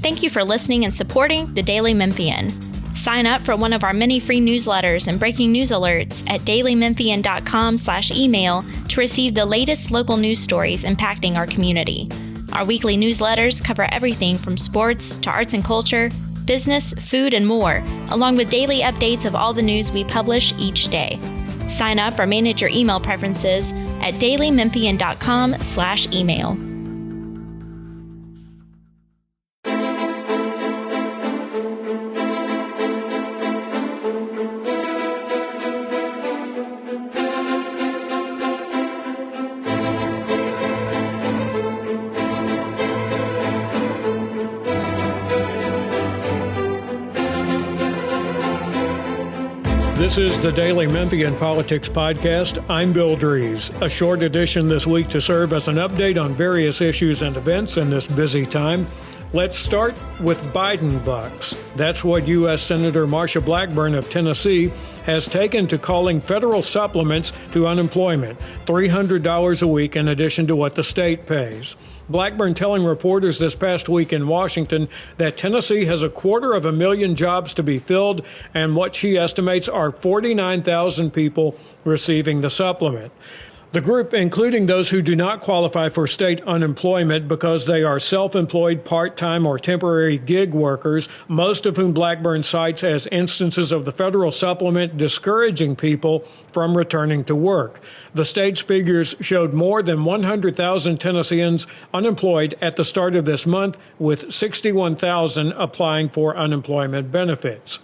thank you for listening and supporting the Daily Memphian. Sign up for one of our many free newsletters and breaking news alerts at dailymemphian.com/email to receive the latest local news stories impacting our community. Our weekly newsletters cover everything from sports to arts and culture, business, food, and more, along with daily updates of all the news we publish each day. Sign up or manage your email preferences at dailymemphian.com/email. This is the Daily Memphian Politics Podcast. I'm Bill Dries. A short edition this week to serve as an update on various issues and events in this busy time. Let's start with Biden bucks. That's what U.S. Senator Marsha Blackburn of Tennessee has taken to calling federal supplements to unemployment, $300 a week in addition to what the state pays. Blackburn telling reporters this past week in Washington that Tennessee has 250,000 jobs to be filled and what she estimates are 49,000 people receiving the supplement. The group, including those who do not qualify for state unemployment because they are self-employed, part-time, or temporary gig workers, most of whom Blackburn cites as instances of the federal supplement discouraging people from returning to work. The state's figures showed more than 100,000 Tennesseans unemployed at the start of this month, with 61,000 applying for unemployment benefits.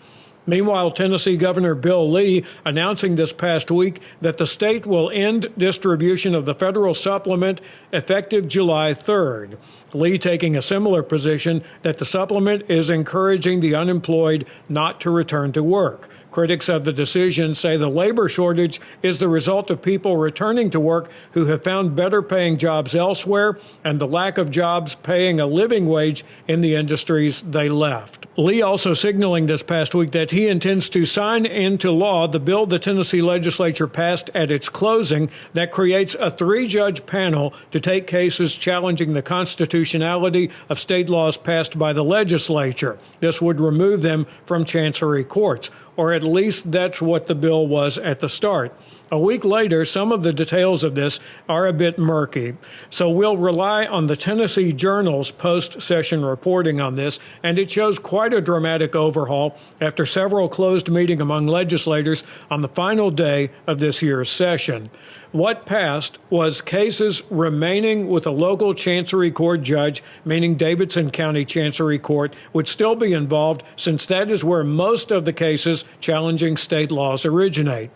Meanwhile, Tennessee Governor Bill Lee announcing this past week that the state will end distribution of the federal supplement effective July 3rd. Lee taking a similar position that the supplement is encouraging the unemployed not to return to work. Critics of the decision say the labor shortage is the result of people returning to work who have found better paying jobs elsewhere and the lack of jobs paying a living wage in the industries they left. Lee also signaling this past week that he intends to sign into law the bill the Tennessee Legislature passed at its closing that creates a 3-judge panel to take cases challenging the constitutionality of state laws passed by the legislature. This would remove them from Chancery courts, or at least that's what the bill was at the start. A week later, some of the details of this are a bit murky, so we'll rely on the Tennessee Journal's post-session reporting on this, and it shows quite a dramatic overhaul after several closed meetings among legislators on the final day of this year's session. What passed was cases remaining with a local Chancery Court judge, meaning Davidson County Chancery Court, would still be involved since that is where most of the cases challenging state laws originate.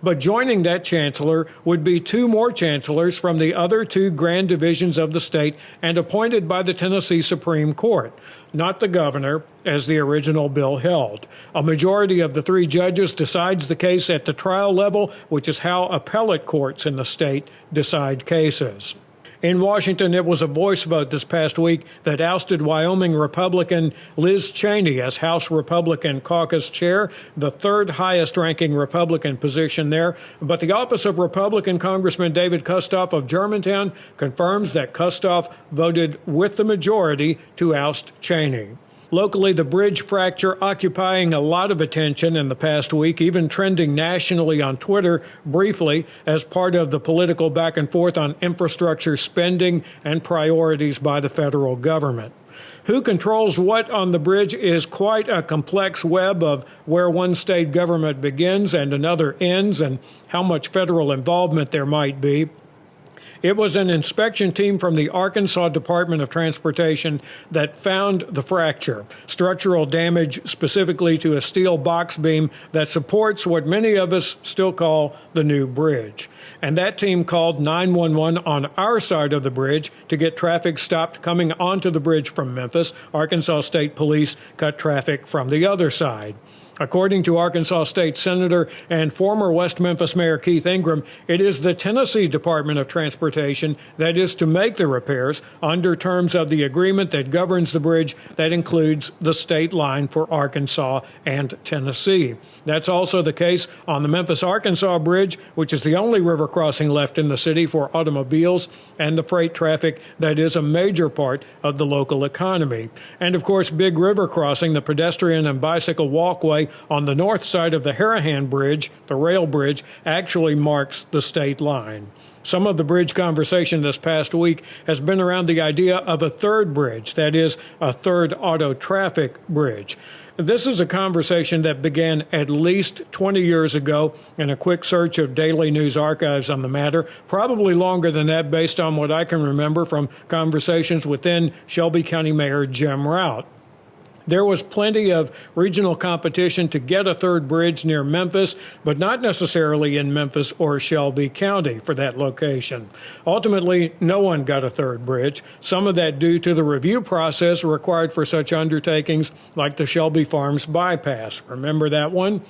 But joining that chancellor would be 2 more chancellors from the other 2 grand divisions of the state and appointed by the Tennessee Supreme Court, not the governor, as the original bill held. A majority of the 3 judges decides the case at the trial level, which is how appellate courts in the state decide cases. In Washington, it was a voice vote this past week that ousted Wyoming Republican Liz Cheney as House Republican Caucus Chair, the 3rd highest-ranking Republican position there. But the office of Republican Congressman David Kustoff of Germantown confirms that Kustoff voted with the majority to oust Cheney. Locally, the bridge fracture occupying a lot of attention in the past week, even trending nationally on Twitter briefly as part of the political back and forth on infrastructure spending and priorities by the federal government. Who controls what on the bridge is quite a complex web of where one state government begins and another ends and how much federal involvement there might be. It was an inspection team from the Arkansas Department of Transportation that found the fracture, structural damage specifically to a steel box beam that supports what many of us still call the new bridge. And that team called 911 on our side of the bridge to get traffic stopped coming onto the bridge from Memphis. Arkansas State Police cut traffic from the other side. According to Arkansas State Senator and former West Memphis Mayor Keith Ingram, it is the Tennessee Department of Transportation that is to make the repairs under terms of the agreement that governs the bridge that includes the state line for Arkansas and Tennessee. That's also the case on the Memphis-Arkansas Bridge, which is the only river crossing left in the city for automobiles and the freight traffic that is a major part of the local economy. And of course, Big River Crossing, the pedestrian and bicycle walkway on the north side of the Harahan Bridge, the rail bridge, actually marks the state line. Some of the bridge conversation this past week has been around the idea of a third bridge, that is, a third auto traffic bridge. This is a conversation that began at least 20 years ago in a quick search of Daily News archives on the matter, probably longer than that based on what I can remember from conversations with then Shelby County Mayor Jim Rout. There was plenty of regional competition to get a third bridge near Memphis, but not necessarily in Memphis or Shelby County for that location. Ultimately, no one got a third bridge, some of that due to the review process required for such undertakings like the Shelby Farms bypass. Remember that one?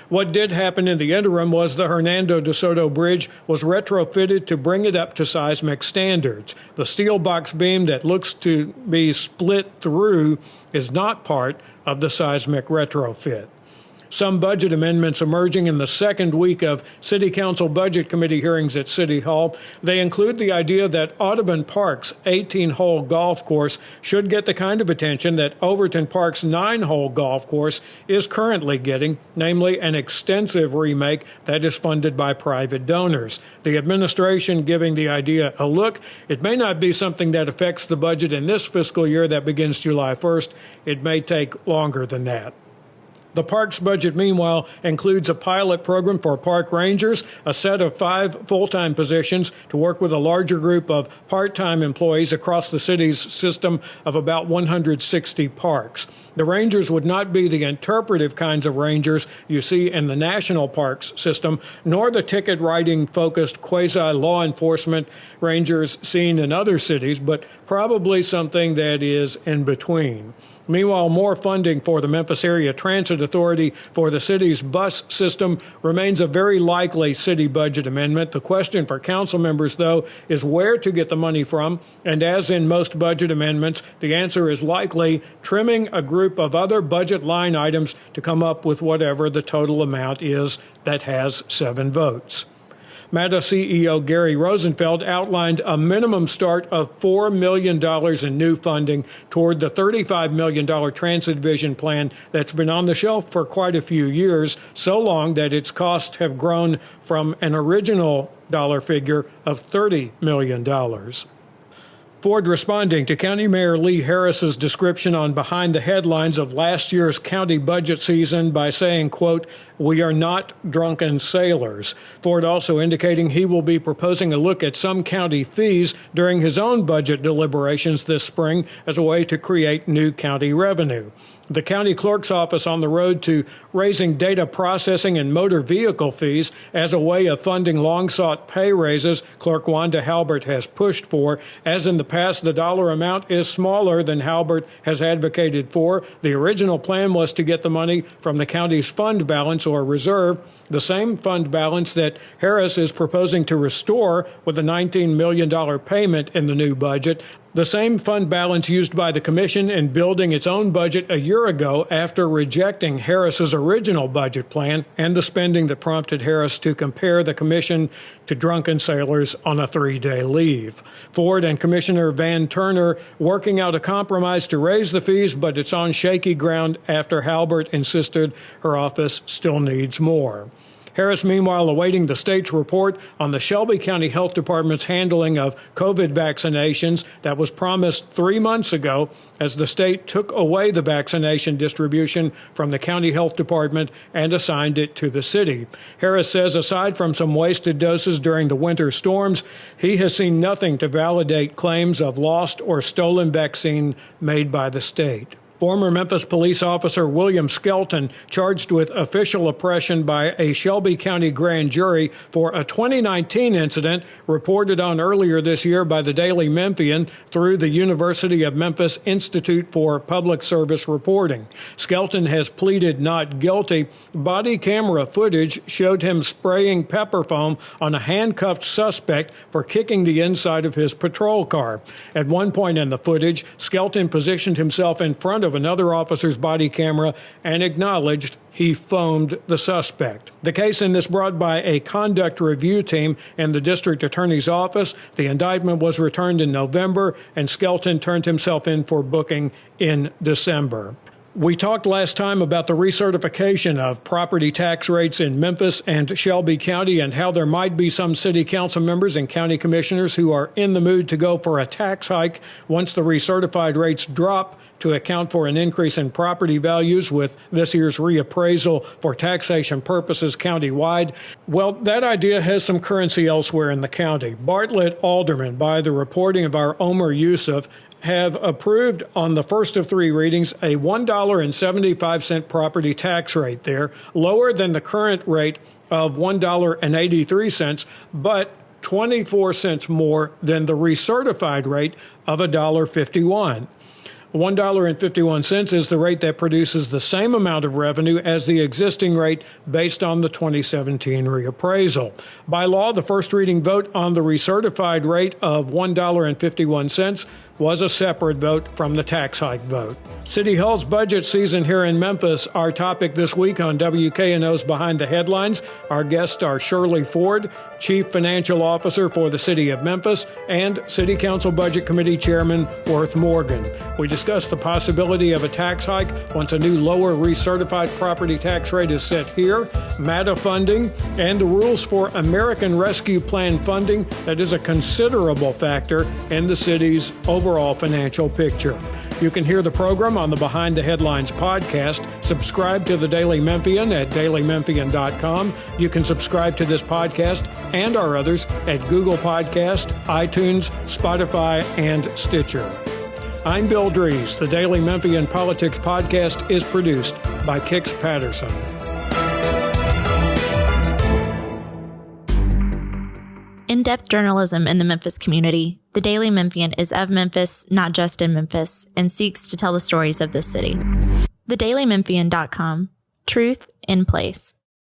What did happen in the interim was the Hernando de Soto Bridge was retrofitted to bring it up to seismic standards. The steel box beam that looks to be split through is not part of the seismic retrofit. Some budget amendments emerging in the second week of City Council Budget Committee hearings at City Hall. They include the idea that Audubon Park's 18-hole golf course should get the kind of attention that Overton Park's 9-hole golf course is currently getting, namely an extensive remake that is funded by private donors. The administration giving the idea a look. It may not be something that affects the budget in this fiscal year that begins July 1st. It may take longer than that. The park's budget, meanwhile, includes a pilot program for park rangers, a set of 5 full-time positions to work with a larger group of part-time employees across the city's system of about 160 parks. The rangers would not be the interpretive kinds of rangers you see in the national parks system, nor the ticket-writing focused quasi-law enforcement rangers seen in other cities, but probably something that is in between. Meanwhile, more funding for the Memphis Area Transit Authority for the city's bus system remains a very likely city budget amendment. The question for council members, though, is where to get the money from. And as in most budget amendments, the answer is likely trimming a group of other budget line items to come up with whatever the total amount is that has 7 votes. MATA CEO Gary Rosenfeld outlined a minimum start of $4 million in new funding toward the $35 million Transit Vision plan that's been on the shelf for quite a few years, so long that its costs have grown from an original dollar figure of $30 million. Ford responding to County Mayor Lee Harris's description on Behind the Headlines of last year's county budget season by saying, quote, "We are not drunken sailors." Ford also indicating he will be proposing a look at some county fees during his own budget deliberations this spring as a way to create new county revenue. The county clerk's office on the road to raising data processing and motor vehicle fees as a way of funding long-sought pay raises Clerk Wanda Halbert has pushed for. As in the past, the dollar amount is smaller than Halbert has advocated for. The original plan was to get the money from the county's fund balance or reserve, the same fund balance that Harris is proposing to restore with a $19 million payment in the new budget. The same fund balance used by the commission in building its own budget a year ago after rejecting Harris's original budget plan and the spending that prompted Harris to compare the commission to drunken sailors on a 3-day leave. Ford and Commissioner Van Turner working out a compromise to raise the fees, but it's on shaky ground after Halbert insisted her office still needs more. Harris, meanwhile, awaiting the state's report on the Shelby County Health Department's handling of COVID vaccinations that was promised 3 months ago as the state took away the vaccination distribution from the county health department and assigned it to the city. Harris says aside from some wasted doses during the winter storms, he has seen nothing to validate claims of lost or stolen vaccine made by the state. Former Memphis police officer William Skelton charged with official oppression by a Shelby County grand jury for a 2019 incident reported on earlier this year by the Daily Memphian through the University of Memphis Institute for Public Service Reporting. Skelton has pleaded not guilty. Body camera footage showed him spraying pepper foam on a handcuffed suspect for kicking the inside of his patrol car. At one point in the footage, Skelton positioned himself in front of another officer's body camera and acknowledged he foamed the suspect. The case in this brought by a conduct review team in the district attorney's office. The indictment was returned in November, and Skelton turned himself in for booking in December. We talked last time about the recertification of property tax rates in Memphis and Shelby County and how there might be some city council members and county commissioners who are in the mood to go for a tax hike once the recertified rates drop to account for an increase in property values with this year's reappraisal for taxation purposes countywide. Well, that idea has some currency elsewhere in the county. Bartlett aldermen, by the reporting of our Omer Yusuf, have approved on the first of three readings a $1.75 property tax rate there, lower than the current rate of $1.83, but 24 cents more than the recertified rate of $1.51. $1.51 is the rate that produces the same amount of revenue as the existing rate based on the 2017 reappraisal. By law, the first reading vote on the recertified rate of $1.51 was a separate vote from the tax hike vote. City Hall's budget season here in Memphis, our topic this week on WKNO's Behind the Headlines. Our guests are Shirley Ford, Chief Financial Officer for the City of Memphis, and City Council Budget Committee Chairman Worth Morgan. We discuss the possibility of a tax hike once a new lower recertified property tax rate is set here, MATA funding, and the rules for American Rescue Plan funding that is a considerable factor in the city's overall financial picture. You can hear the program on the Behind the Headlines podcast. Subscribe to the Daily Memphian at dailymemphian.com. You can subscribe to this podcast and our others at Google Podcast, iTunes, Spotify, and Stitcher. I'm Bill Dries. The Daily Memphian Politics Podcast is produced by Kix Patterson. In-depth journalism in the Memphis community, the Daily Memphian is of Memphis, not just in Memphis, and seeks to tell the stories of this city. TheDailyMemphian.com. Truth in place.